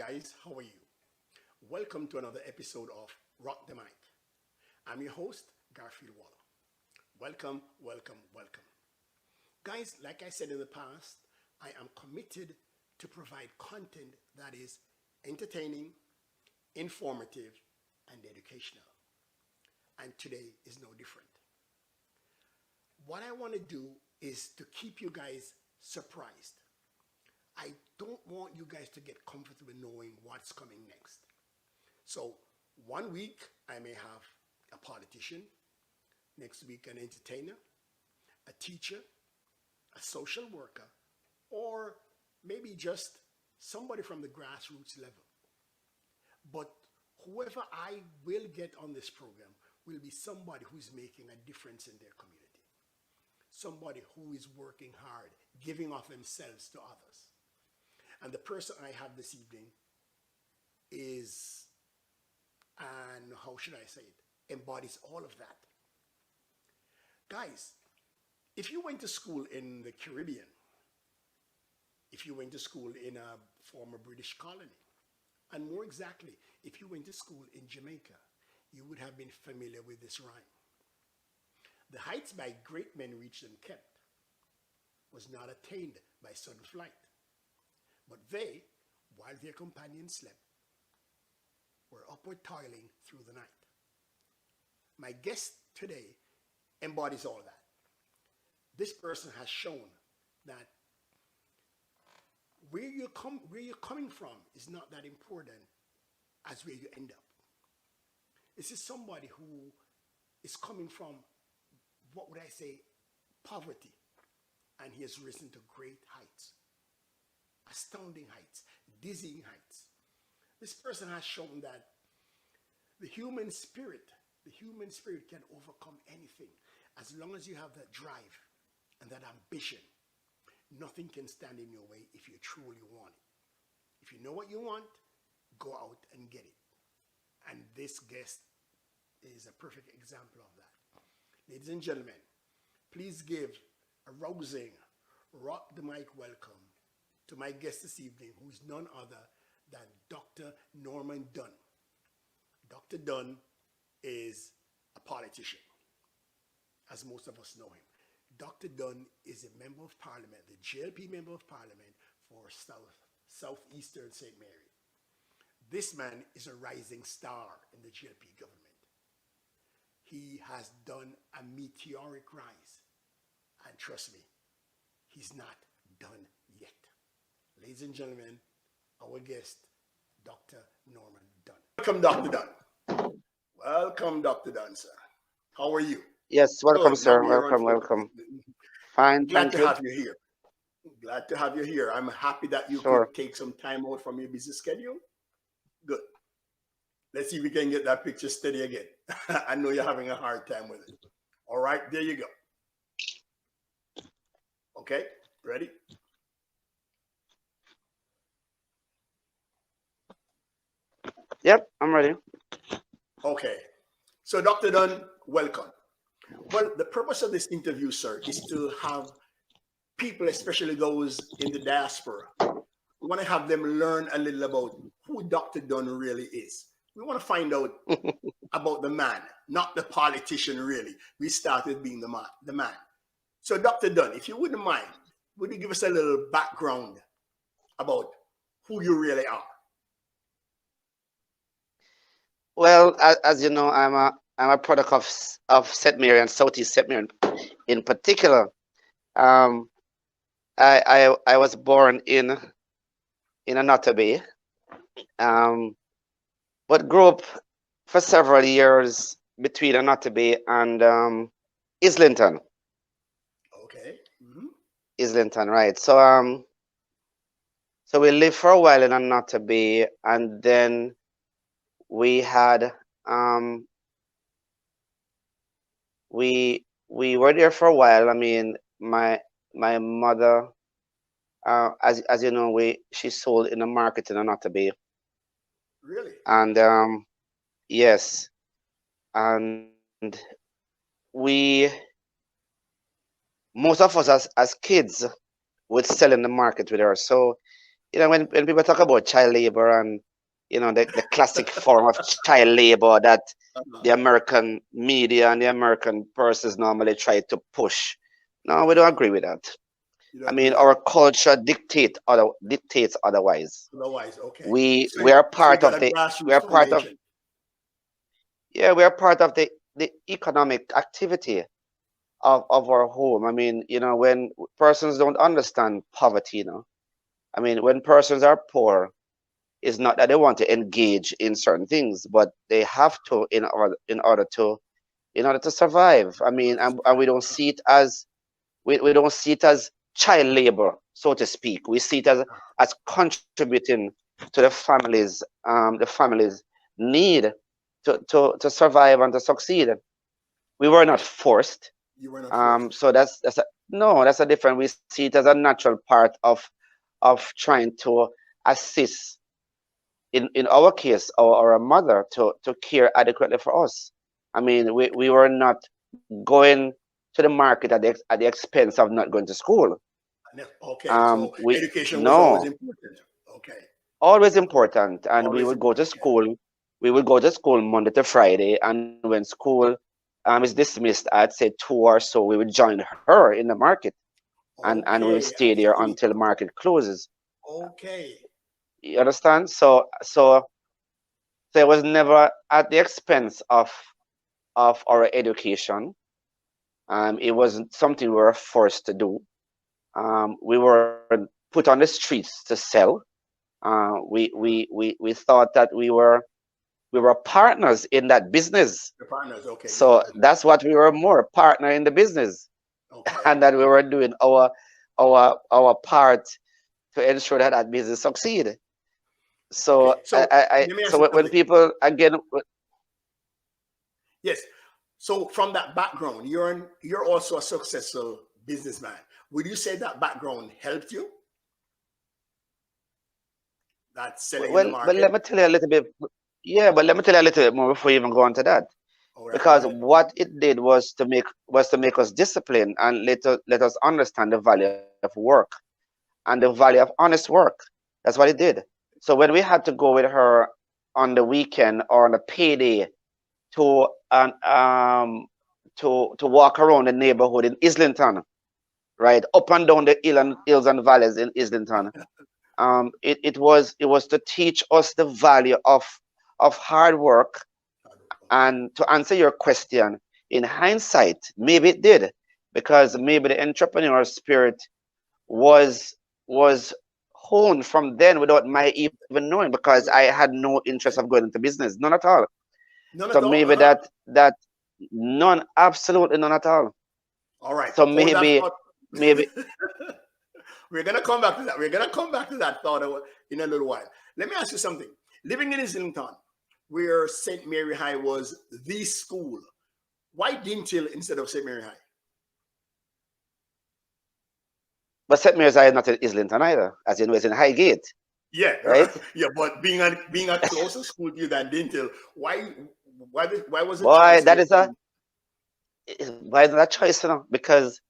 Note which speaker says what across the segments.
Speaker 1: guys, how are you? Welcome to another episode of Rock the Mic. I'm your host, Garfield Waller. Welcome, welcome, welcome. Guys, like I said in the past, I am committed to provide content that is entertaining, informative, and educational. And today is no different. What I want to do is to keep you guys surprised. I don't want you guys to get comfortable knowing what's coming next. So 1 week I may have a politician, next week an entertainer, a teacher, a social worker, or maybe just somebody from the grassroots level. But whoever I will get on this program will be somebody who's making a difference in their community. Somebody who is working hard, giving of themselves to others. And the person I have this evening is, and how should I say it, embodies all of that. Guys, if you went to school in the Caribbean, if you went to school in a former British colony, and more exactly, if you went to school in Jamaica, you would have been familiar with this rhyme. The heights by great men reached and kept was not attained by sudden flight. But they, while their companions slept, were upward toiling through the night. My guest today embodies all that. This person has shown that where you're coming from is not that important as where you end up. This is somebody who is coming from, what would I say, poverty, and he has risen to great heights. Astounding heights, dizzying heights. This person has shown that the human spirit can overcome anything as long as you have that drive and that ambition. Nothing can stand in your way if you truly want it. If you know what you want, go out and get it. And this guest is a perfect example of that. Ladies and gentlemen, please give a rousing, rock the mic welcome to my guest this evening, who is none other than Dr. Norman Dunn. Dr. Dunn is a politician, as most of us know him. Dr. Dunn is a member of parliament, the JLP member of parliament for Southeastern St Mary. This man is a rising star in the JLP government. He has done a meteoric rise, and trust me, he's not done yet. Ladies and gentlemen, our guest, Dr. Norman Dunn. Welcome, Dr. Dunn. Welcome, Dr. Dunn, sir. How are you?
Speaker 2: Yes, welcome,
Speaker 1: Good.
Speaker 2: sir. Welcome. Fine,
Speaker 1: Glad
Speaker 2: thank
Speaker 1: to
Speaker 2: you.
Speaker 1: have you here. Glad to have you here. I'm happy that you
Speaker 2: Sure.
Speaker 1: could take some time out from your busy schedule. Good. Let's see if we can get that picture steady again. I know you're having a hard time with it. All right, there you go. Okay, ready?
Speaker 2: Yep, I'm ready.
Speaker 1: Okay. So, Dr. Dunn, welcome. Well, the purpose of this interview, sir, is to have people, especially those in the diaspora, we want to have them learn a little about who Dr. Dunn really is. We want to find out about the man, not the politician, really. We started being the man. So, Dr. Dunn, if you wouldn't mind, would you give us a little background about who you really are?
Speaker 2: Well, as you know, I'm a product of St Mary and Southeast St Mary in particular. I was born in Anotta Bay, but grew up for several years between Anotta Bay and Islington.
Speaker 1: Okay. Mm-hmm.
Speaker 2: Islington, right? So we lived for a while in Anotta Bay, and then we had we were there for a while. I mean, my mother, as you know, she sold in the market in Anotta Bay.
Speaker 1: Really?
Speaker 2: And yes, and we, most of us as kids would sell in the market with her. So when people talk about child labor and the classic form of child labor that the American media and the American persons normally try to push. No, we don't agree with that.
Speaker 1: You don't
Speaker 2: I
Speaker 1: agree
Speaker 2: mean,
Speaker 1: with that?
Speaker 2: our culture dictates otherwise.
Speaker 1: Otherwise, okay.
Speaker 2: We
Speaker 1: So,
Speaker 2: we are
Speaker 1: so you
Speaker 2: part
Speaker 1: got
Speaker 2: of
Speaker 1: a
Speaker 2: the we
Speaker 1: grassroots
Speaker 2: are part of
Speaker 1: foundation.
Speaker 2: yeah we are part of the economic activity of our home. I mean, when persons don't understand poverty, I mean, when persons are poor, it's not that they want to engage in certain things, but they have to in order to survive. I mean, and we don't see it as we don't see it as child labor, so to speak. We see it as contributing to the family's need to survive and to succeed. We were not forced.
Speaker 1: You were not forced.
Speaker 2: So that's a no, that's a different. We see it as a natural part of trying to assist in our case our mother to care adequately for us. I mean, we were not going to the market at the expense of not going to school.
Speaker 1: Okay, so
Speaker 2: We
Speaker 1: education was always
Speaker 2: no,
Speaker 1: important. Okay,
Speaker 2: always important, and we
Speaker 1: always
Speaker 2: would go to
Speaker 1: important. Okay,
Speaker 2: school. We would go to school Monday to Friday, and when school is dismissed at say 2 or so, we would join her in the market, and we would
Speaker 1: okay,
Speaker 2: stay
Speaker 1: I
Speaker 2: there
Speaker 1: see.
Speaker 2: until market closes.
Speaker 1: Okay,
Speaker 2: You understand? So it was never at the expense of our education. It wasn't something we were forced to do. We were put on the streets to sell. We thought that we were partners in that business.
Speaker 1: the partners. Okay, yeah,
Speaker 2: So that's what we were more partner in the business,
Speaker 1: okay,
Speaker 2: and that we were doing our part to ensure that that business succeed.
Speaker 1: okay.
Speaker 2: So
Speaker 1: So let me ask
Speaker 2: so
Speaker 1: you
Speaker 2: when
Speaker 1: something.
Speaker 2: people again,
Speaker 1: Yes. So from that background, you're also a successful businessman. Would you say that background helped you? That selling in the
Speaker 2: but
Speaker 1: market.
Speaker 2: let me tell you a little bit. Yeah, but let me tell you a little bit more before you even go on to that.
Speaker 1: All right, go
Speaker 2: Because
Speaker 1: ahead.
Speaker 2: what it did was to make us disciplined and let us understand the value of work and the value of honest work. That's what it did. So when we had to go with her on the weekend or on a payday to to walk around the neighborhood in Islington, right, up and down the hills and valleys in Islington, it was to teach us the value of hard work.
Speaker 1: Okay.
Speaker 2: And to answer your question, in hindsight, maybe it did, because maybe the entrepreneurial spirit was honed from then without my even knowing, because I had no interest of going into business, none at all.
Speaker 1: None
Speaker 2: So
Speaker 1: at all.
Speaker 2: maybe that none, absolutely none at all.
Speaker 1: All right.
Speaker 2: So
Speaker 1: Hold that
Speaker 2: maybe
Speaker 1: thought.
Speaker 2: maybe
Speaker 1: We're gonna come back to that. We're gonna come back to that thought in a little while. Let me ask you something. Living in Islington, where St. Mary High was the school, why Dintil instead of St. Mary High?
Speaker 2: but St. Mary's Eye is not in Islington either, as you know, it's in Highgate,
Speaker 1: Yeah,
Speaker 2: right?
Speaker 1: yeah, but being a closer school to you than Dintil, why was the
Speaker 2: Boy,
Speaker 1: choice
Speaker 2: that
Speaker 1: made?
Speaker 2: is a why is that choice, because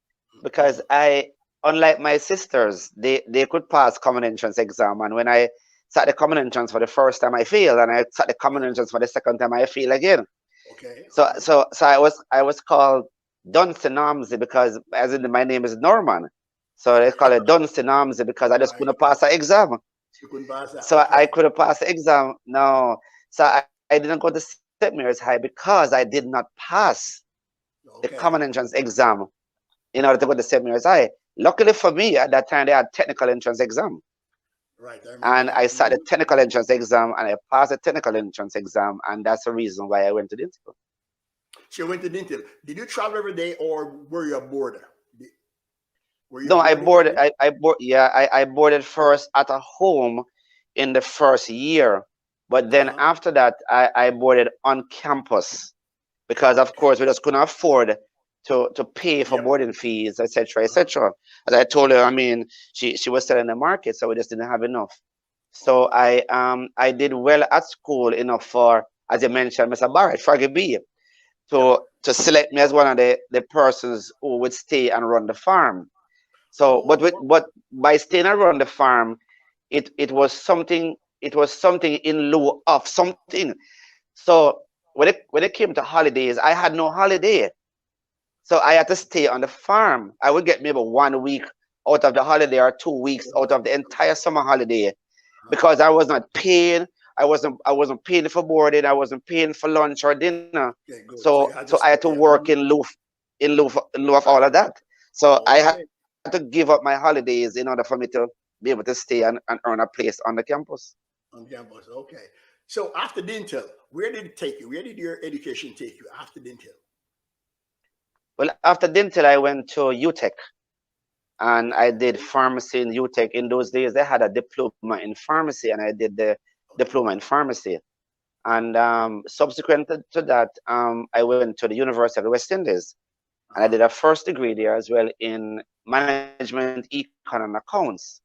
Speaker 2: I, unlike my sisters, they could pass common entrance exam, and when I sat the common entrance for the first time, I failed, and I sat the common entrance for the second time, I failed again.
Speaker 1: Okay,
Speaker 2: So
Speaker 1: okay,
Speaker 2: so so I was called Dunstan Armsy, because as in my name is Norman, so they call it Dunstan Armsy because I
Speaker 1: all
Speaker 2: just
Speaker 1: right.
Speaker 2: couldn't pass the exam.
Speaker 1: You couldn't pass that.
Speaker 2: So I
Speaker 1: Okay,
Speaker 2: couldn't pass the exam. No, so I didn't go to St. Mary's High because I did not pass the common
Speaker 1: okay,
Speaker 2: entrance exam in order to go to St. Mary's High. Luckily for me, at that time they had technical entrance exam,
Speaker 1: right. I remember
Speaker 2: and
Speaker 1: that.
Speaker 2: I sat the technical entrance exam, and I passed the technical entrance exam, and that's the reason why I went to the institute.
Speaker 1: She went to Dintil. Did you travel every day, or were you a boarder? Were you
Speaker 2: No, I
Speaker 1: boarding
Speaker 2: boarded.
Speaker 1: every day?
Speaker 2: I boarded first at a home in the first year, but then
Speaker 1: Uh-huh.
Speaker 2: after that, I boarded on campus, because of
Speaker 1: Okay.
Speaker 2: course we just couldn't afford to pay for
Speaker 1: Yep.
Speaker 2: boarding fees, etc.,
Speaker 1: Uh-huh.
Speaker 2: etc. As I told her, I mean, she was selling the market, so we just didn't have enough. So
Speaker 1: Oh,
Speaker 2: I did well at school enough for, as you mentioned, Mr. Barrett, Froggy B,
Speaker 1: yep.
Speaker 2: to select me as one of the persons who would stay and run the farm. So, but
Speaker 1: Oh,
Speaker 2: by staying around the farm, it was something, in lieu of something. So when it came to holidays, I had no holiday. So I had to stay on the farm. I would get maybe 1 week out of the holiday, or 2 weeks out of the entire summer holiday, because I was not paying. I wasn't paying for boarding. I wasn't paying for lunch or dinner.
Speaker 1: Okay, good. So
Speaker 2: So
Speaker 1: you had to
Speaker 2: I had
Speaker 1: stay
Speaker 2: to
Speaker 1: there.
Speaker 2: work in lieu of all of that. So I had
Speaker 1: Okay,
Speaker 2: to give up my holidays in order for me to be able to stay and earn a place on the campus.
Speaker 1: on campus. Okay. So after dental, where did it take you? Where did your education take you after dental?
Speaker 2: Well, after dental, I went to UTech, and I did pharmacy in UTech. In those days, they had a diploma in pharmacy, and I did the
Speaker 1: Okay.
Speaker 2: diploma in pharmacy. And subsequent to that, I went to the University of the West Indies, and I did
Speaker 1: Uh-huh.
Speaker 2: a first degree there as well in management, econ, and accounts.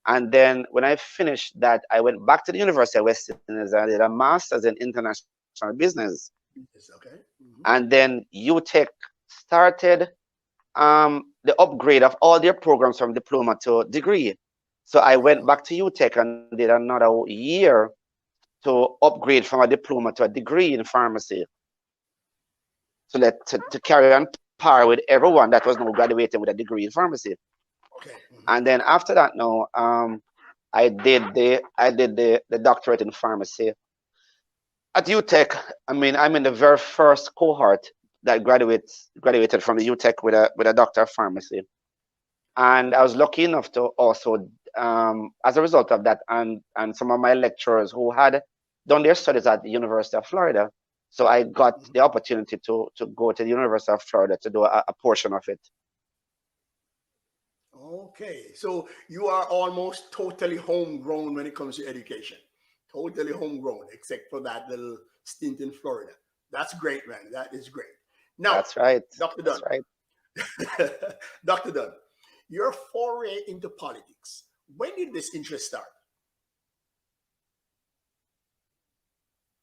Speaker 2: And then when I finished that, I went back to the University of West Indies and I did a master's in international business.
Speaker 1: Yes, okay.
Speaker 2: And then UTech started the upgrade of all their programs from diploma to degree. So I went
Speaker 1: Oh,
Speaker 2: back to UTech and did another year to upgrade from a diploma to a degree in pharmacy, so that to carry on par with everyone that was now graduating with a degree in pharmacy.
Speaker 1: okay.
Speaker 2: And then after that, now I did the doctorate in pharmacy at UTech. I mean, I'm in the very first cohort that graduated from the UTech with a doctor of pharmacy. And I was
Speaker 1: Okay.
Speaker 2: lucky enough to also, as a result of that, and some of my lecturers who had done their studies at the University of Florida, so I got the opportunity to go to the University of Florida to do a portion of it.
Speaker 1: Okay. So you are almost totally homegrown when it comes to education. Totally homegrown, except for that little stint in Florida. That's great, man. That is great. Now,
Speaker 2: That's right.
Speaker 1: Dr.
Speaker 2: That's
Speaker 1: Dunn,
Speaker 2: right.
Speaker 1: Dr. Dunn, your foray into politics, when did this interest start?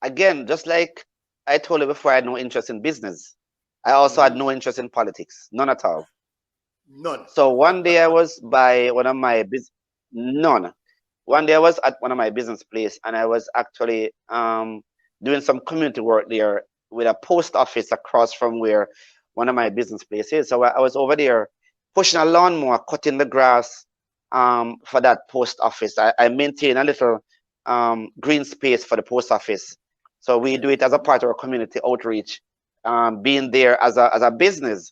Speaker 2: Again, just like I told you before, I had no interest in business. I also had
Speaker 1: Hmm.
Speaker 2: no interest in politics, none at all.
Speaker 1: None.
Speaker 2: So one day I was by one of my none. One day I was at one of my business place, and I was actually doing some community work there with a post office across from where one of my business places is. So I was over there pushing a lawnmower, cutting the grass for that post office. I maintain a little green space for the post office. So we
Speaker 1: Okay.
Speaker 2: do it as a part of our community outreach, being there as a business.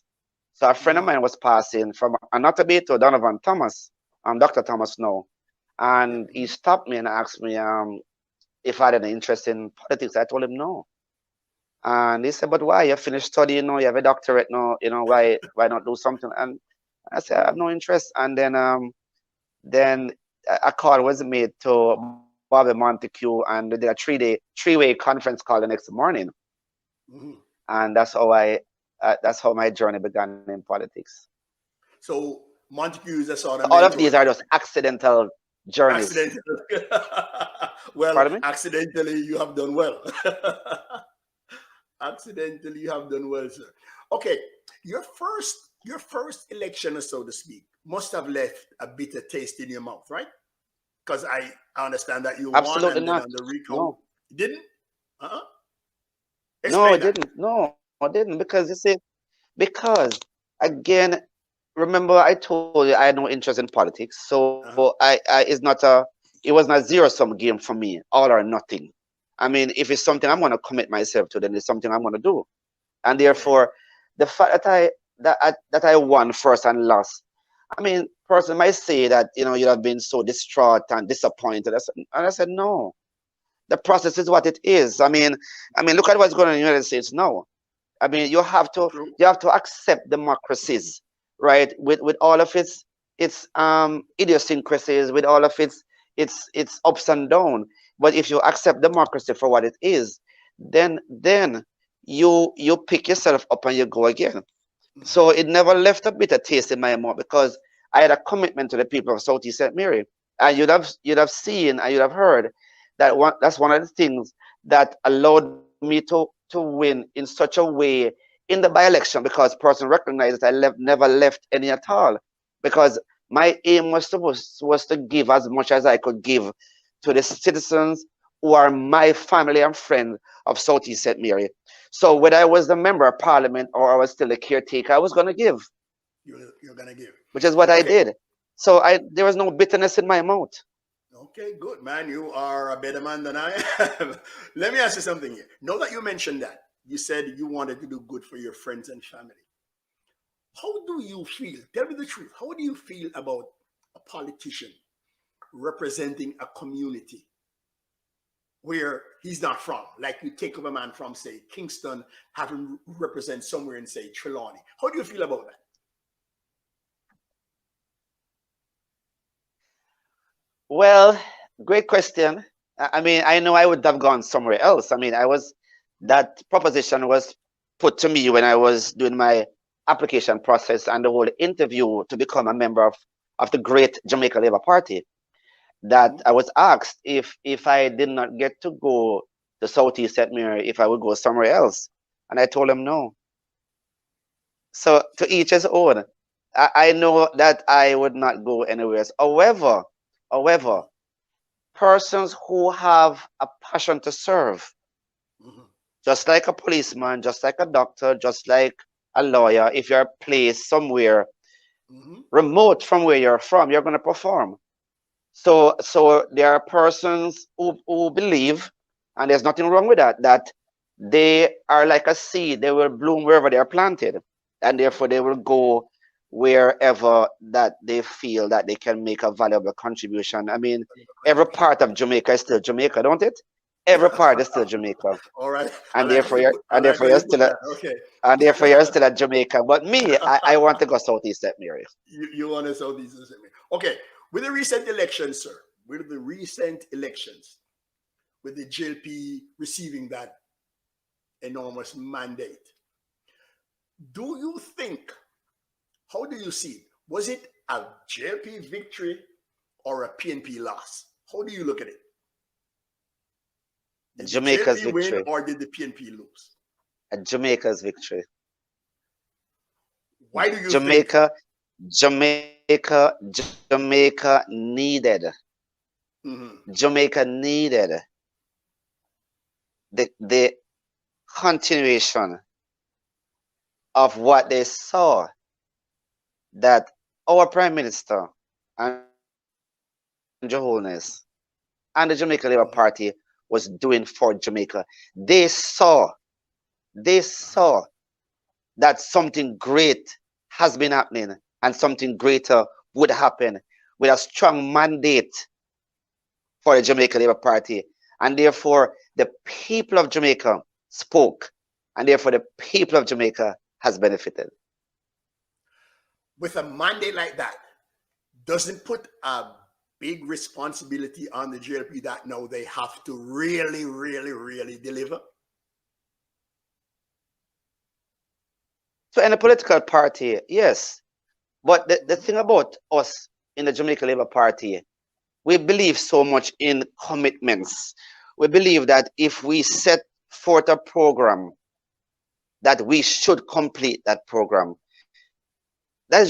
Speaker 2: So a friend of
Speaker 1: Hmm.
Speaker 2: mine was passing from Anatomy to Donovan Thomas, Dr. Thomas now,
Speaker 1: Yeah.
Speaker 2: and he stopped me and asked me if I had any interest in politics. I told him no, and he said, "But why? You finished studying now, you have a doctorate now, why not do something?" And I said, "I have
Speaker 1: Hmm.
Speaker 2: no interest." And then a call was made to Bobby Montague, and they did a three-way conference call the next morning,
Speaker 1: Hmm.
Speaker 2: and that's how my journey began in politics.
Speaker 1: So Montague is a
Speaker 2: So
Speaker 1: sort of
Speaker 2: all of these
Speaker 1: mentor.
Speaker 2: are just accidental journeys.
Speaker 1: Accidentally. Well,
Speaker 2: Pardon me?
Speaker 1: accidentally, you have done well. Accidentally, you have done well, sir. Okay, your first election, so to speak, must have left a bitter taste in your mouth, right? Because I understand that you won,
Speaker 2: Absolutely
Speaker 1: and then
Speaker 2: not.
Speaker 1: on the recount,
Speaker 2: No,
Speaker 1: you didn't. Uh-uh.
Speaker 2: no,
Speaker 1: Explain
Speaker 2: it
Speaker 1: that.
Speaker 2: didn't. No, it didn't. Because you see, because again, remember I told you I had no interest in politics, so
Speaker 1: Uh-huh.
Speaker 2: it was not zero-sum game for me, all or nothing. I mean, if it's something I'm going to commit myself to, then it's something I'm going to do. And
Speaker 1: Okay.
Speaker 2: therefore, the fact that I won first and lost, I mean, person might say that you'd have been so distraught and disappointed. And I said no. The process is what it is. I mean, look at what's going on in the United States now. I mean,
Speaker 1: True.
Speaker 2: you have to accept democracies, right? With all of its idiosyncrasies, with all of its ups and downs. But if you accept democracy for what it is, then you pick yourself up and you go again.
Speaker 1: Hmm.
Speaker 2: So it never left a bitter taste in my mouth, because I had a commitment to the people of Southeast St Mary. And you'd have seen and you'd have heard that's one of the things that allowed me to win in such a way in the by-election, because person recognized that I never left any at all. Because My aim was to give as much as I could give to the citizens who are my family and friends of Southeast St Mary. So whether I was the member of parliament or I was still a caretaker, I was going to give,
Speaker 1: You're gonna give.
Speaker 2: which is what I
Speaker 1: Okay.
Speaker 2: did. So there was no bitterness in my mouth.
Speaker 1: Okay, good man. You are a better man than I am. Let me ask you something here. Now that you mentioned that, you said you wanted to do good for your friends and family. How do you feel? Tell me the truth. How do you feel about a politician representing a community where he's not from? Like you take up a man from, say, Kingston, have him represent somewhere in, say, Trelawney. How do you feel about that?
Speaker 2: Well, great question. I mean, I know I would have gone somewhere else. I mean, that proposition was put to me when I was doing my application process and the whole interview to become a member of the great Jamaica Labour Party. That
Speaker 1: Mhm.
Speaker 2: I was asked if I did not get to go to Southeast St Mary, if I would go somewhere else. And I told him no. So to each his own. I know that I would not go anywhere else. However,
Speaker 1: Mhm.
Speaker 2: persons who have a passion to serve,
Speaker 1: Mhm.
Speaker 2: just like a policeman, just like a doctor, just like a lawyer, if you're placed somewhere
Speaker 1: Mhm.
Speaker 2: remote from where you're from, you're going to perform. So there are persons who believe, and there's nothing wrong with that, that they are like a seed, they will bloom wherever they are planted, and therefore they will go wherever that they feel that they can make a valuable contribution. I mean, every
Speaker 1: Contribution.
Speaker 2: part of Jamaica is still Jamaica, don't it? Every part is still Jamaica,
Speaker 1: All right. I
Speaker 2: and
Speaker 1: like how
Speaker 2: therefore
Speaker 1: you
Speaker 2: you're
Speaker 1: put. I
Speaker 2: and
Speaker 1: like how
Speaker 2: therefore
Speaker 1: you
Speaker 2: you're
Speaker 1: put
Speaker 2: still
Speaker 1: that. Okay.
Speaker 2: and therefore you're still at Jamaica. But me, I want to go Southeast St Mary.
Speaker 1: You want to sell these? Okay. With the recent elections, sir. With the recent elections, with the JLP receiving that enormous mandate, do you think? How do you see it? Was it a JLP victory or a PNP loss? How do you look at it? Did the
Speaker 2: Jamaica's
Speaker 1: JLP win
Speaker 2: victory.
Speaker 1: or did the PNP lose?
Speaker 2: Jamaica's victory.
Speaker 1: Why do you think?
Speaker 2: Jamaica, Jamaica needed.
Speaker 1: Mhm.
Speaker 2: Jamaica needed the continuation of what they saw that our Prime Minister and Joe Holness and the Jamaica Labour Party
Speaker 1: Mhm.
Speaker 2: was doing for Jamaica. They saw that something great has been happening and something greater would happen with a strong mandate for the Jamaica Labour Party. And therefore, the people of Jamaica spoke. And therefore, the people of Jamaica has benefited.
Speaker 1: With a mandate like that, doesn't put a big responsibility on the JLP that now they have to really, really, really deliver?
Speaker 2: So, in a political party, yes. But the
Speaker 1: Mhm.
Speaker 2: thing about us in the Jamaica Labour Party, we believe so much in commitments. We believe that if we set forth a program, that we should complete that program. That is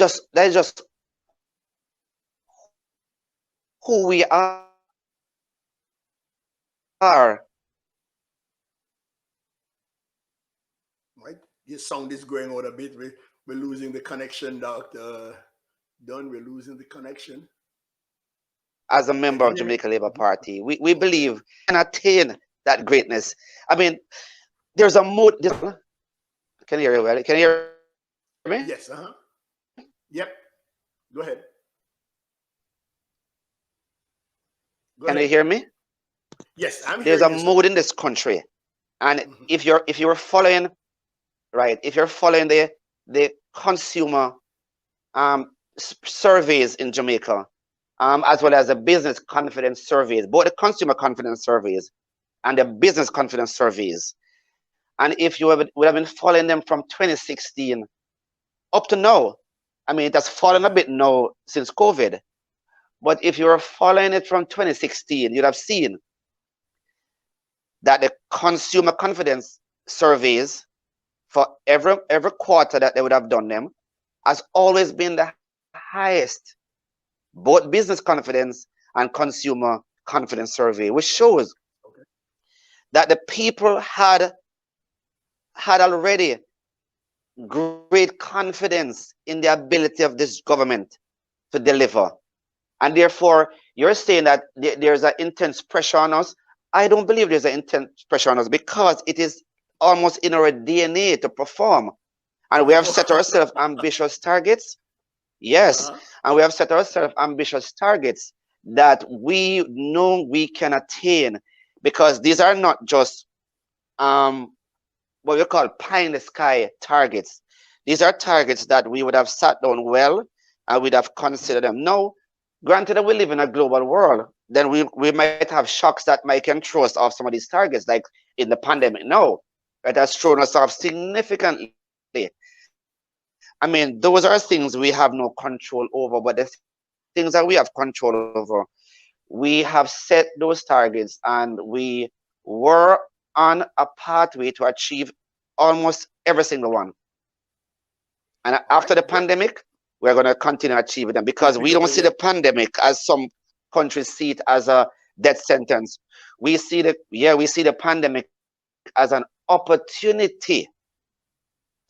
Speaker 2: just who we are.
Speaker 1: Right? Your sound is going out a bit. We're losing the connection, Dr. Dunn. We're losing the connection.
Speaker 2: As a
Speaker 1: Can
Speaker 2: member
Speaker 1: you
Speaker 2: of
Speaker 1: hear me?
Speaker 2: Jamaica Labour
Speaker 1: Mhm.
Speaker 2: Party. We
Speaker 1: Okay.
Speaker 2: believe can attain that greatness. I mean, there's a mode. Can you hear me? Well? Can you hear me?
Speaker 1: Yes. Yep. Go ahead. Go
Speaker 2: Can you
Speaker 1: ahead.
Speaker 2: hear me?
Speaker 1: Yes, I'm
Speaker 2: There's
Speaker 1: hearing
Speaker 2: a
Speaker 1: you, sir.
Speaker 2: mode in this country, and
Speaker 1: Mhm.
Speaker 2: if you're following right, if you're following the consumer surveys in Jamaica, as well as the business confidence surveys, both the consumer confidence surveys and the business confidence surveys. And if you would have been following them from 2016 up to now, I mean, it has fallen a
Speaker 1: Uh-huh.
Speaker 2: bit now since COVID. But if you were following it from 2016, you'd have seen that the consumer confidence surveys for every quarter that they would have done them has always been the highest. both business confidence and consumer confidence survey, which shows
Speaker 1: Okay.
Speaker 2: that the people had already great confidence in the ability of this government to deliver. And therefore, you're saying that there's an intense pressure on us. I don't believe there's an intense pressure on us because it is almost in our DNA to perform.
Speaker 1: To
Speaker 2: And we have
Speaker 1: perform.
Speaker 2: set ourselves ambitious targets. Yes.
Speaker 1: Uh-huh.
Speaker 2: And we have set ourselves ambitious targets that we know we can attain, because these are not just what we call pie in the sky targets. These are targets that we would have sat down well and we'd have considered them. No, granted that we live in a global world, then we might have shocks that might can throw us off some of these targets, like in the pandemic. No, it has thrown us off significantly. I mean, those are things we have no control over, but the things that we have control over, we have set those targets and we were on a pathway to achieve almost every single one. And after the
Speaker 1: All right. Great.
Speaker 2: pandemic, we're going to continue achieving them, because we don't see the
Speaker 1: Yeah.
Speaker 2: pandemic as some countries see it as a death sentence. We see the pandemic as an opportunity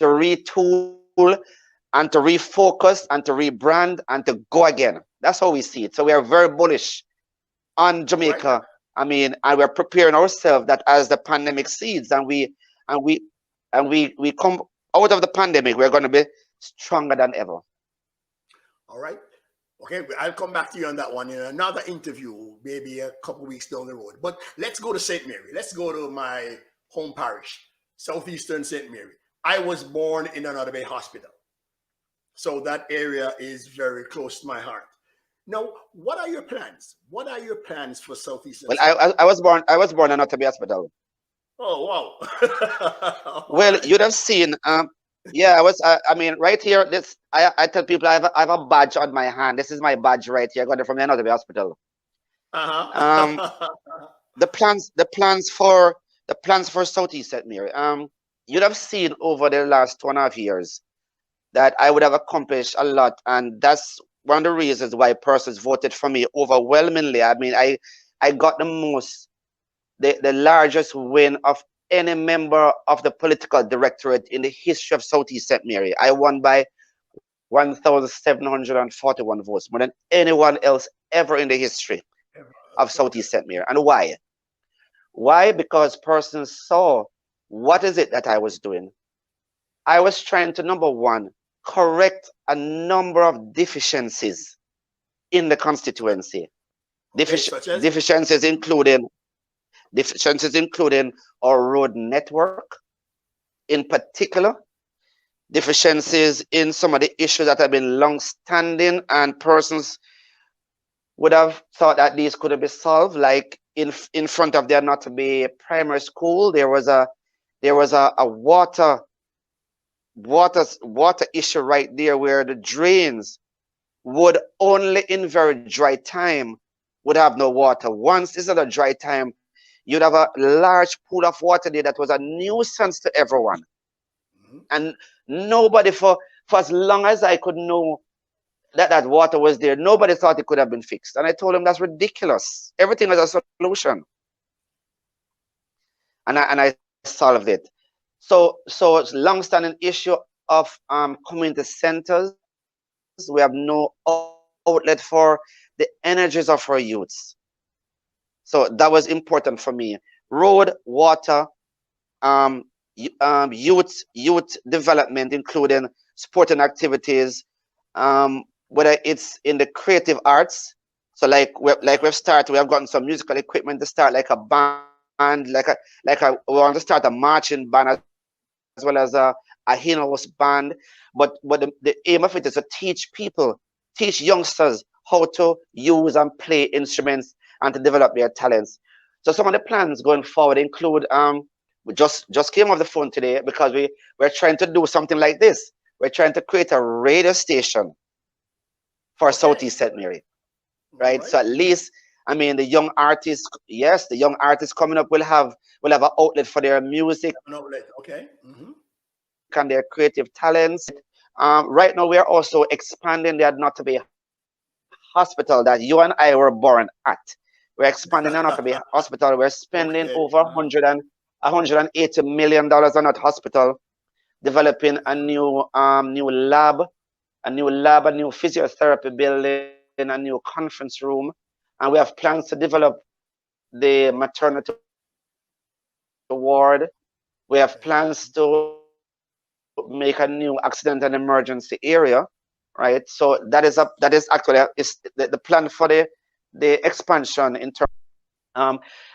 Speaker 2: to retool and to refocus and to rebrand and to go again. That's how we see it. So we are very bullish on
Speaker 1: All right.
Speaker 2: Jamaica. I mean, and we're preparing ourselves that as the pandemic seeds and we we come out of the pandemic, we're going to be stronger than ever.
Speaker 1: All right. Okay, I'll come back to you on that one in another interview, maybe a couple weeks down the road. But let's go to St. Mary. Let's go to my home parish, Southeastern St. Mary. I was born in another Bay hospital. So that area is very close to my heart. Now, what are your plans? What are your plans for Southeastern
Speaker 2: Well,
Speaker 1: St. Mary?
Speaker 2: I was born in Ottawa Hospital.
Speaker 1: Oh, wow. All
Speaker 2: Well,
Speaker 1: right.
Speaker 2: you'd have seen. Yeah, I mean, right here. I tell people I have a badge on my hand. This is my badge right here. I got it from the Ottawa Hospital. Um,
Speaker 1: Uh-huh.
Speaker 2: the plans for Southeast St Mary. You'd have seen over the last 2.5 years that I would have accomplished a lot, and that's one of the reasons why persons voted for me overwhelmingly. I mean, I got the largest win of any member of the political directorate in the history of Southeast St Mary. I won by 1,741 votes, more than anyone else ever in the history of
Speaker 1: Okay.
Speaker 2: Southeast St Mary. And why? Why? Because persons saw what is it that I was doing. I was trying to, number one, correct a number of deficiencies in the constituency.
Speaker 1: Okay, such as?
Speaker 2: Deficiencies including our road network in particular, deficiencies in some of the issues that have been long standing and persons would have thought that these could be solved, like in front of there not to be primary school, there was a water issue right there, where the drains would only in very dry time would have no water. Once it's not a dry time, you'd have a large pool of water there that was a nuisance to everyone.
Speaker 1: Mhm.
Speaker 2: And nobody, for as long as I could know that water was there, nobody thought it could have been fixed. And I told them that's ridiculous. Everything has a solution. And I solved it. So it's long-standing issue of community centers. We have no outlet for the energies of our youths. So that was important for me. Road, water, youth development, including sporting activities, whether it's in the creative arts. So we've started, we have gotten some musical equipment to start, like a band, we want to start a marching band as well as a in-house band. But the aim of it is to teach youngsters how to use and play instruments and to develop their talents. So some of the plans going forward include we just came off the phone today because we're trying to do something like this. We're trying to create a radio station for
Speaker 1: Okay.
Speaker 2: Southeast St Mary,
Speaker 1: All
Speaker 2: right?
Speaker 1: right.
Speaker 2: So at least, I mean, the young artists, yes, the young artists coming up will have an outlet for their music
Speaker 1: An outlet. Okay. Hmm.
Speaker 2: and their creative talents. Right now, we are also expanding the Not to Be High School hospital that you and I were born at. We're expanding an hospital. We're spending
Speaker 1: Okay.
Speaker 2: over 180 million dollars on that hospital, developing a new lab, a new physiotherapy building, a new conference room, and we have plans to develop the maternity ward. We have plans to make a new accident and emergency area, right? So that is actually is the plan for the expansion in terms.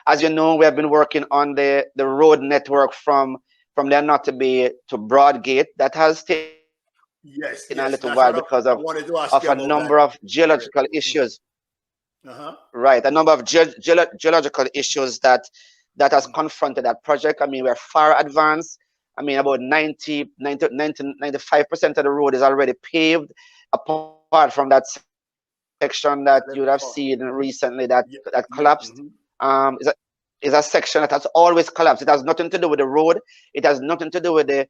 Speaker 2: As you know, we have been working on the road network from the Notteby to Broadgate. That has taken a little while because
Speaker 1: Yes,
Speaker 2: of
Speaker 1: yes. That's
Speaker 2: a
Speaker 1: what I
Speaker 2: number of
Speaker 1: wanted to ask you about
Speaker 2: geological
Speaker 1: that
Speaker 2: issues.
Speaker 1: area. Uh-huh.
Speaker 2: Right, a number of geological issues that has
Speaker 1: Mhm.
Speaker 2: confronted that project. I mean, we're far advanced. I mean, about 95% of the road is already paved, apart from that section that you would have seen recently that
Speaker 1: Mhm.
Speaker 2: collapsed.
Speaker 1: Yeah, yeah.
Speaker 2: Um, is a section that has always collapsed. It has nothing to do with the road. It has nothing to do with the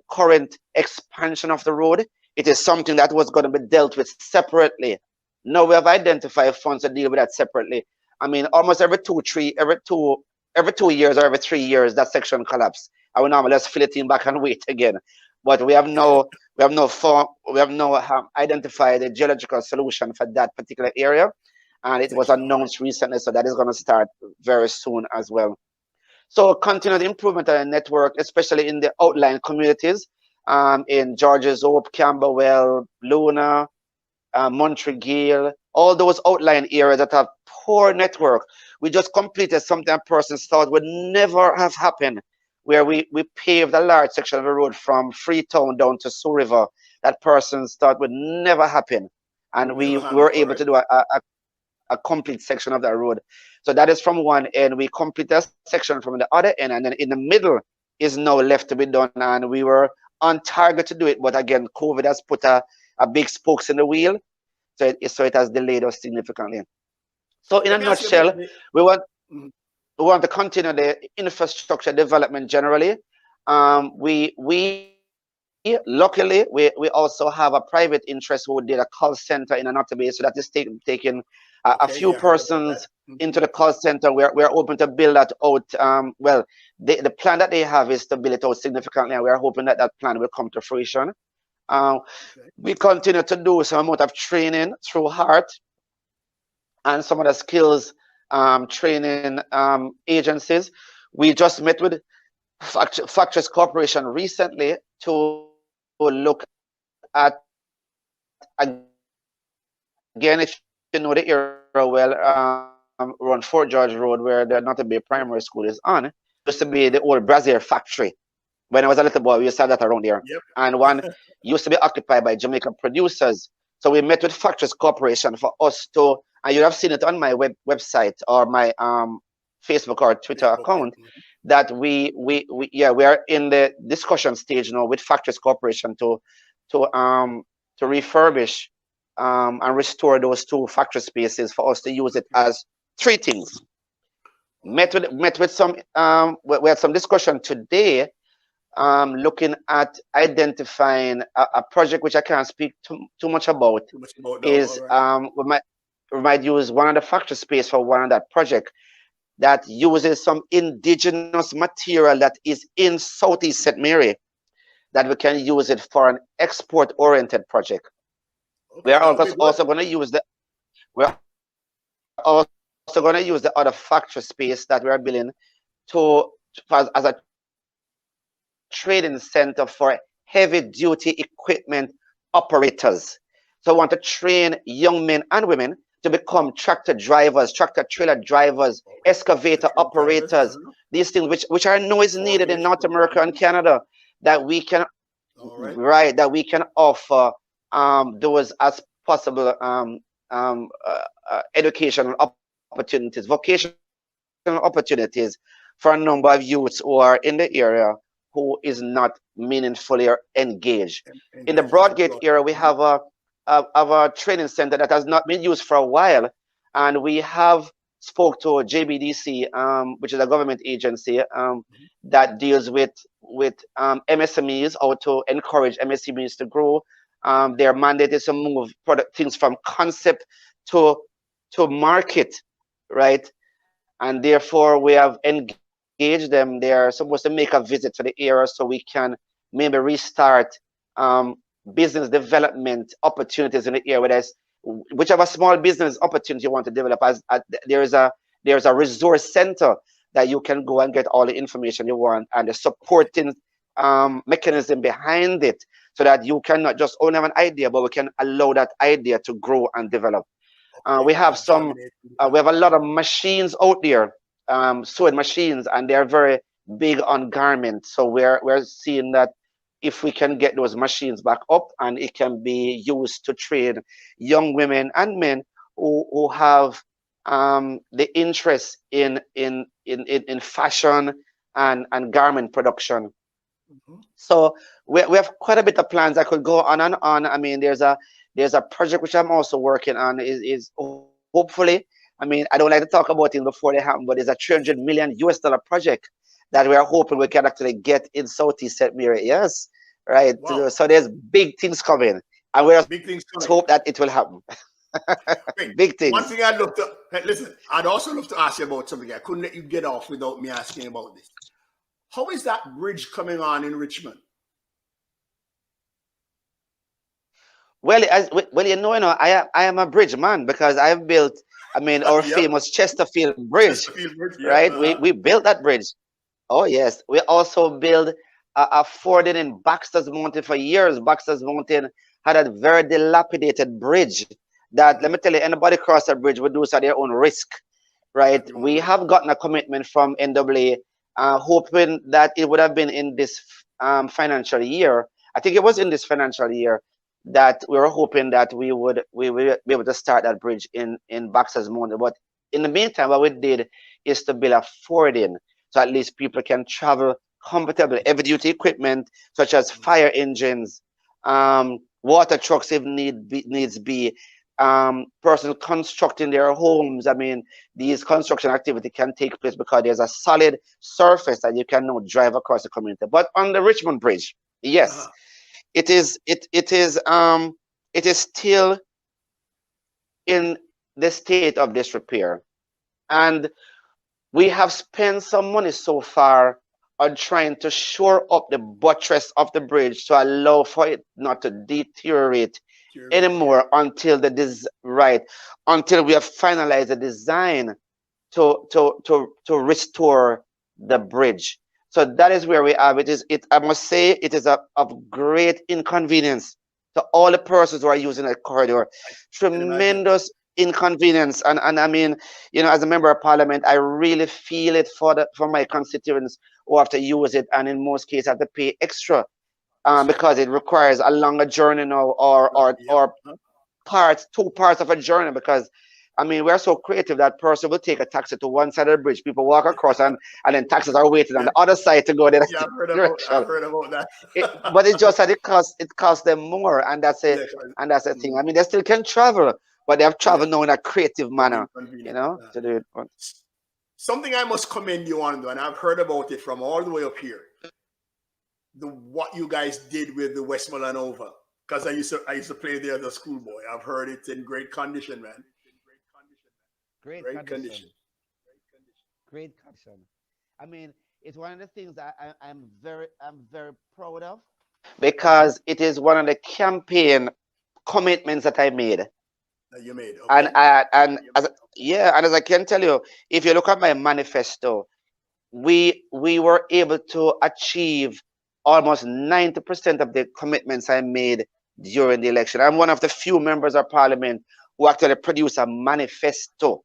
Speaker 2: current expansion of the road. It is something that was going to be dealt with separately. Now we have identified funds to deal with that separately. I mean, almost every 2 years or every 3 years, that section collapse. I will normally just fill it in back and wait again. But we have now identified a geological solution for that particular area, and it was
Speaker 1: Section. All right.
Speaker 2: announced recently, so that is going to start very soon as well. So continued improvement of the network, especially in the outlying communities, in George's Hope, Camberwell, Luna, Montreal, all those outlying areas that have poor network. We just completed something a person thought would never have happened, where we paved a large section of the road from Freetown down to Sioux River. That person's thought would never happen. And
Speaker 1: Would never
Speaker 2: we
Speaker 1: happen.
Speaker 2: were able
Speaker 1: Correct.
Speaker 2: to do a complete section of that road. So that is from one end. We complete a section from the other end, and then in the middle is now left to be done. And we were on target to do it, but again, COVID has put a big spokes in the wheel, so it has delayed us significantly. So in a
Speaker 1: Let me ask you
Speaker 2: nutshell, we want
Speaker 1: mhm.
Speaker 2: we want to continue the infrastructure development generally. We luckily we also have a private interest who did a call center in an base, so that is taking a few
Speaker 1: Okay. Yeah, I heard about
Speaker 2: persons
Speaker 1: that.
Speaker 2: into the call center. We're open to build that out. Well, the plan that they have is to build it out significantly, and we are hoping that that plan will come to fruition. Uh,
Speaker 1: Okay.
Speaker 2: we continue to do some amount of training through heart and some of the skills training agencies. We just met with Factories Corporation recently to look at, again, if you know the area well, around Fort George Road, where the Not a Bay Primary School is on. It used to be the old Brazier factory. When I was a little boy, we used to have that around there. And one used to be occupied by
Speaker 1: Yep.
Speaker 2: Jamaican producers. So we met with Factories Corporation for us to, and you have seen it on my website or my Facebook or Twitter account, that
Speaker 1: Facebook.
Speaker 2: we are in the discussion stage now with Factories Corporation to refurbish and restore those two factory spaces for us to use it as
Speaker 1: Okay.
Speaker 2: three things.
Speaker 1: Okay.
Speaker 2: Met with some we had some discussion today, looking at identifying a project which I can't speak too much about.
Speaker 1: Too much about now. All
Speaker 2: Is
Speaker 1: right.
Speaker 2: we might use one of the factory space for one of that project that uses some indigenous material that is in Southeast St Mary, that we can use it for an export oriented project. We
Speaker 1: Okay.
Speaker 2: are
Speaker 1: That would be good.
Speaker 2: also going to use we're also going to use the other factory space that we are building to as a training center for heavy duty equipment operators. So I want to train young men and women to become tractor drivers, tractor trailer drivers, excavator
Speaker 1: Okay.
Speaker 2: operators,
Speaker 1: Tractor
Speaker 2: these
Speaker 1: trailer
Speaker 2: things
Speaker 1: drivers.
Speaker 2: which I know is needed in North America and
Speaker 1: Forklift.
Speaker 2: Canada, that we can,
Speaker 1: All right.
Speaker 2: that we can offer those as possible educational opportunities, vocational opportunities for a number of youths who are in the area who is not meaningfully engaged. In the
Speaker 1: Engage in
Speaker 2: Broadgate area, we
Speaker 1: employment.
Speaker 2: have a training center that has not been used for a while, and we have spoke to JBDC, which is a government agency
Speaker 1: Mhm.
Speaker 2: that deals with MSMEs, how to encourage MSMEs to grow, Their mandate is to move product things from concept to market, right? And therefore we have engaged them. They are supposed to make a visit to the area so we can maybe restart um, business development opportunities in the area. Whether it's whichever small business opportunity you want to develop, there's a resource center that you can go and get all the information you want and the supporting mechanism behind it, so that you can not just only have an idea, but we can allow that idea to grow and develop.
Speaker 1: Okay,
Speaker 2: We have
Speaker 1: and
Speaker 2: some,
Speaker 1: germinate.
Speaker 2: we have a lot of machines out there, sewing machines, and they're very big on garments. So we're seeing that if we can get those machines back up and it can be used to train young women and men who have the interest in fashion and garment production.
Speaker 1: Mhm.
Speaker 2: So we have quite a bit of plans. I could go on and on. I mean, there's a project which I'm also working on. Is hopefully, I mean, I don't like to talk about it before they happen, but it's a $300 million US project that we are hoping we can actually get in Southeast St Mary. Yes, right.
Speaker 1: Wow,
Speaker 2: So there's big things coming, and we just
Speaker 1: big things
Speaker 2: hope
Speaker 1: coming.
Speaker 2: that it will happen.
Speaker 1: Great.
Speaker 2: Big
Speaker 1: One
Speaker 2: things.
Speaker 1: thing I'd love to hey, listen. I'd also love to ask you about something. I couldn't let you get off without me asking about this. How is that bridge coming on in Richmond?
Speaker 2: Well, I am a bridge man because I've built. I mean, our
Speaker 1: Yep,
Speaker 2: famous Chesterfield Bridge,
Speaker 1: Chesterfield Bridge. Yep.
Speaker 2: right? We built that bridge. Oh yes, we also built a fording in Baxter's Mountain for years. Baxter's Mountain had a very dilapidated bridge that, let me tell you, anybody cross that bridge would do so at their own risk, right?
Speaker 1: At your own
Speaker 2: We
Speaker 1: risk.
Speaker 2: have gotten a commitment from NAA, hoping that it would have been in this financial year. I think it was in this financial year that we were hoping that we would be able to start that bridge in Baxter's Mountain. But in the meantime, what we did is to build a fording so at least people can travel comfortably. Heavy duty equipment such as fire engines, water trucks if needs be, person constructing their homes. I mean, these construction activity can take place because there's a solid surface that you can now drive across the community. But on the Richmond Bridge, yes,
Speaker 1: Uh-huh.
Speaker 2: it is still in the state of disrepair. And we have spent some money so far on trying to shore up the buttress of the bridge to allow for it not to deteriorate
Speaker 1: Curate.
Speaker 2: anymore until we have finalized the design to restore the bridge. So that is where we are. I must say it is of great inconvenience to all the persons who are using that corridor.
Speaker 1: I can imagine.
Speaker 2: Tremendous inconvenience. And I mean, as a member of parliament, I really feel it for my constituents who have to use it, and in most cases have to pay extra
Speaker 1: Extra.
Speaker 2: because it requires a longer journey now, or or
Speaker 1: Yep.
Speaker 2: or two parts of a journey. Because I mean, we're so creative that person will take a taxi to one side of the bridge, people walk across, and then taxis are waiting on
Speaker 1: Yeah,
Speaker 2: the other side to go the
Speaker 1: yeah,
Speaker 2: next direction.
Speaker 1: I've heard about that.
Speaker 2: But it's just that it costs them more, and that's it.
Speaker 1: Yeah,
Speaker 2: And that's the thing.
Speaker 1: mhm.
Speaker 2: I mean, they still can travel, but they have
Speaker 1: Yeah,
Speaker 2: traveled now in a creative
Speaker 1: but
Speaker 2: manner,
Speaker 1: inconvenient.
Speaker 2: to do it.
Speaker 1: S- Something I must commend you on, though, and I've heard about it from all the way up here. What you guys did with the Westmoreland Oval, because I used to play there as a schoolboy. I've heard it's in great condition, man.
Speaker 2: Great
Speaker 1: Great
Speaker 2: condition.
Speaker 1: condition.
Speaker 2: Great condition. I mean, it's one of the things that I'm very proud of
Speaker 1: Hmm.
Speaker 2: because it is one of the campaign commitments that I made.
Speaker 1: That you made,
Speaker 2: And
Speaker 1: okay?
Speaker 2: I and as yeah, and as I can tell you, if you look at my manifesto, we were able to achieve almost 90% of the commitments I made during the election. I'm one of the few members of parliament who actually produce a manifesto,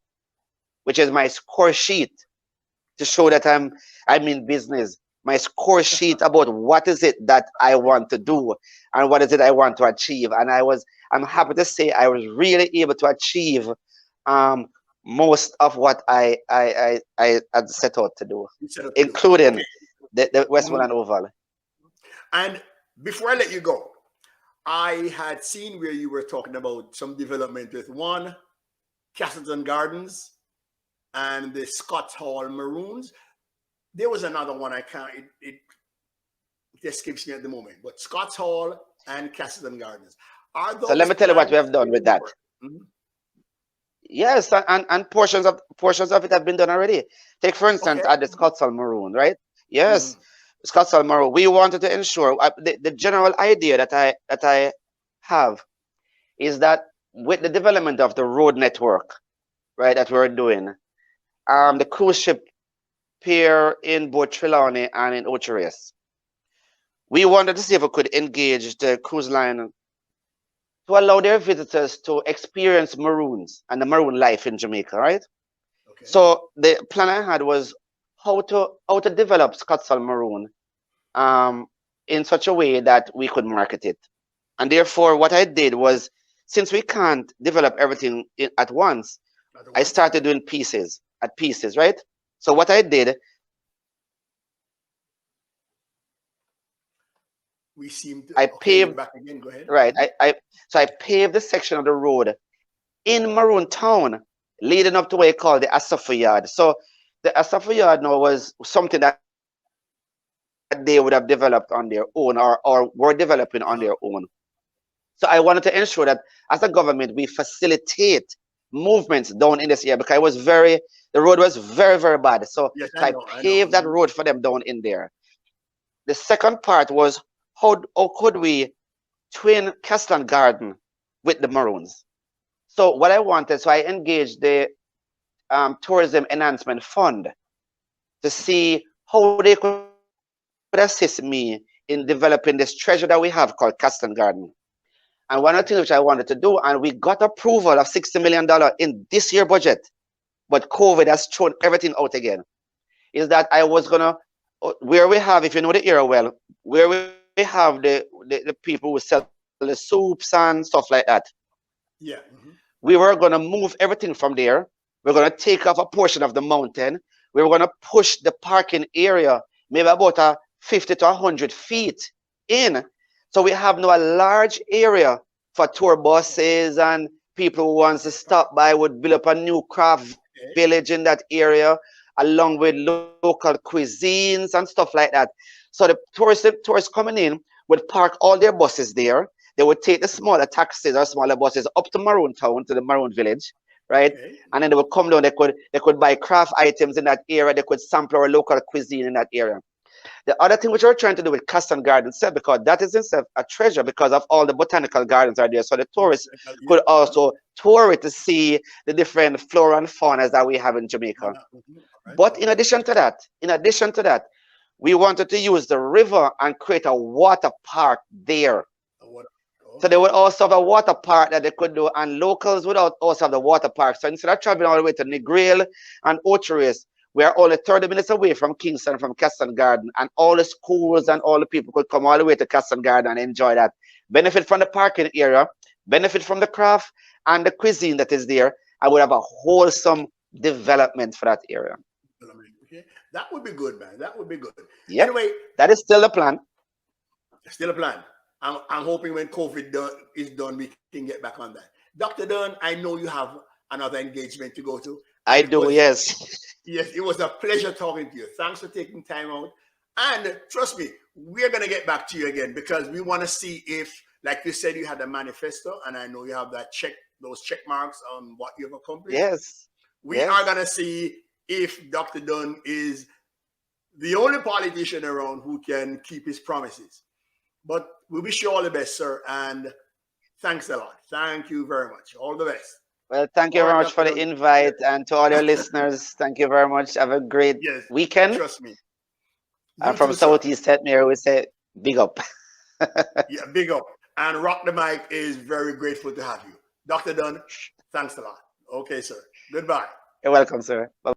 Speaker 2: which is my score sheet to show that I'm in business. My score sheet about what is it that I want to do and what is it I want to achieve. And I'm happy to say I was really able to achieve um, most of what I had set out to do,
Speaker 1: You set up to do.
Speaker 2: including
Speaker 1: Okay.
Speaker 2: the
Speaker 1: Mhm.
Speaker 2: Westmoreland Oval.
Speaker 1: And before I let you go, I had seen where you were talking about some development with one, Castleton Gardens, and the Scotts Hall Maroons. There was another one I can't. It escapes me at the moment. But Scotts Hall and Castleton Gardens. Are
Speaker 2: So let
Speaker 1: those
Speaker 2: me tell you what we
Speaker 1: plans
Speaker 2: have done with that.
Speaker 1: over? Mhm.
Speaker 2: Yes, and portions of it have been done already. Take for instance
Speaker 1: Okay.
Speaker 2: at the Scotsall Maroon, right? Yes,
Speaker 1: Mhm.
Speaker 2: Scotsall Maroon. We wanted to ensure the general idea that I have is that with the development of the road network, right, that we're doing, the cruise ship pier in both Trelawney and in Ocho-Rios, we wanted to see if we could engage the cruise line to allow their visitors to experience maroons and the maroon life in Jamaica, right?
Speaker 1: Okay.
Speaker 2: So the plan I had was how to develop Scotsall Maroon in such a way that we could market it. And therefore, what I did was, since we can't develop everything at once,
Speaker 1: At
Speaker 2: I
Speaker 1: once.
Speaker 2: started doing pieces, right? So what I did,
Speaker 1: We seem to.
Speaker 2: I
Speaker 1: Okay, you're
Speaker 2: paved,
Speaker 1: back again. Go ahead.
Speaker 2: right? I paved the section of the road in Maroon Town, leading up to what you call the Asafa Yard. So the Asafa Yard now was something that they would have developed on their own, or were developing on
Speaker 1: Uh-huh.
Speaker 2: their own. So I wanted to ensure that as a government, we facilitate movements down in this area because the road was very, very bad. So,
Speaker 1: Yes,
Speaker 2: so
Speaker 1: I
Speaker 2: I
Speaker 1: know. I know.
Speaker 2: paved that road for them down in there. The second part was how could we twin Castleton Garden with the Maroons? So what I wanted, so I engaged the Tourism Enhancement Fund to see how they could assist me in developing this treasure that we have called Castleton Garden. And one of the things which I wanted to do, and we got approval of $60 million in this year budget, but COVID has thrown everything out again, is that I was gonna, where we have, if you know the area well, where we have the people who sell the soups and stuff like that,
Speaker 1: Yeah.
Speaker 2: we were gonna move everything from there. We're gonna take off a portion of the mountain. We were gonna push the parking area maybe about 50 to 100 feet in. So we have now a large area for tour buses and people who wants to stop by would build up a new craft
Speaker 1: Okay.
Speaker 2: village in that area, along with local cuisines and stuff like that. So the tourists coming in would park all their buses there. They would take the smaller taxis or smaller buses up to Maroon Town, to the Maroon Village, right?
Speaker 1: Okay.
Speaker 2: And then they would come down. They could buy craft items in that area. They could sample our local cuisine in that area. The other thing which we're trying to do with Castleton Gardens, because that is itself a treasure because of all the botanical gardens are there. So the tourists
Speaker 1: Yeah.
Speaker 2: could also tour it to see the different flora and fauna that we have in Jamaica.
Speaker 1: Right.
Speaker 2: But in
Speaker 1: Okay.
Speaker 2: addition to that, we wanted to use the river and create a water park there.
Speaker 1: What?
Speaker 2: So they would
Speaker 1: Okay.
Speaker 2: also have a water park that they could do, and locals would also have the water park. So instead of traveling all the way to Negril and Ocho-Rios, we are only 30 minutes away from Kingston, from Castleton Garden, and all the schools and all the people could come all the way to Castleton Garden and enjoy that. Benefit from the parking area, benefit from the craft and the cuisine that is there. I would have a wholesome development for that area.
Speaker 1: Okay. That would be good, man. That would be good.
Speaker 2: Yep,
Speaker 1: Anyway,
Speaker 2: that is still the plan.
Speaker 1: still a plan. I'm hoping when COVID is done, we can get back on that. Dr. Dunn, I know you have another engagement to go to.
Speaker 2: I
Speaker 1: And
Speaker 2: do, yes.
Speaker 1: yes, it was a pleasure talking to you. Thanks for taking time out. And trust me, we're going to get back to you again because we want to see if, like you said, you had a manifesto, and I know you have those check marks on what you've accomplished.
Speaker 2: Yes.
Speaker 1: We are going to see if Dr. Dunn is the only politician around who can keep his promises. But we wish you all the best, sir. And thanks a lot. Thank you very much. All the best.
Speaker 2: Well, thank you very much for the invite, and to all your listeners, thank you very much. Have a great weekend.
Speaker 1: Trust me.
Speaker 2: And from Southeast St Mary, we say big up.
Speaker 1: Yeah, big up. And Rock the Mic is very grateful to have you. Dr. Dunn, thanks a lot. Okay, sir. Goodbye.
Speaker 2: You're welcome, sir. Bye.